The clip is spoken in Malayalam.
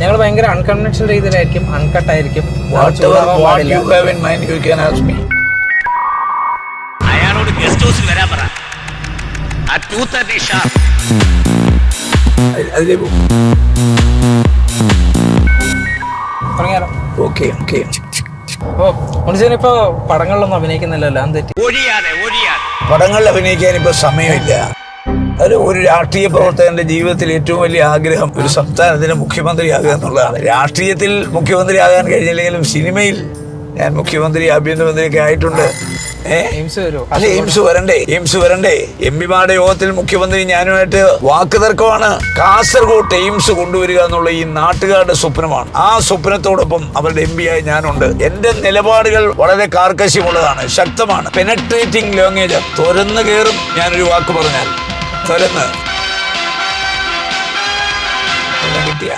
ഞങ്ങൾ ഭയങ്കര അൺകൺവെൻഷണൽ രീതിയിലായിരിക്കും, അൺകട്ട് ആയിരിക്കും. അയാളോട് ഗസ്റ്റ് ഹൗസിൽ വരാൻ പറ. തുടങ്ങിയാലോ? ഇപ്പൊ പടങ്ങളിലൊന്നും അഭിനയിക്കുന്നില്ലല്ലോ, എന്ത് തെറ്റി? പടങ്ങളിൽ അഭിനയിക്കാൻ ഇപ്പൊ സമയമില്ല. ഒരു രാഷ്ട്രീയ പ്രവർത്തകന്റെ ജീവിതത്തിൽ ഏറ്റവും വലിയ ആഗ്രഹം ഒരു സംസ്ഥാനത്തിന്റെ മുഖ്യമന്ത്രിയാകുക എന്നുള്ളതാണ്. രാഷ്ട്രീയത്തിൽ മുഖ്യമന്ത്രിയാകാൻ കഴിഞ്ഞില്ലെങ്കിലും സിനിമയിൽ ഞാൻ മുഖ്യമന്ത്രി, ആഭ്യന്തരമന്ത്രിയൊക്കെ ആയിട്ടുണ്ട്. എയിംസ് വരണ്ടേ? എംപിമാരുടെ യോഗത്തിൽ മുഖ്യമന്ത്രി ഞാനുമായിട്ട് വാക്കുതർക്കമാണ്. കാസർഗോഡ് എയിംസ് കൊണ്ടുവരിക എന്നുള്ള ഈ നാട്ടുകാരുടെ സ്വപ്നമാണ്. ആ സ്വപ്നത്തോടൊപ്പം അവരുടെ എം പിയായി ഞാനുണ്ട്. എന്റെ നിലപാടുകൾ വളരെ കാർക്കശ്യമുള്ളതാണ്, ശക്തമാണ്. Penetrating language. തുറന്നു കയറും ഞാനൊരു വാക്ക് പറഞ്ഞാൽ. തുറന്ന് കിട്ടിയ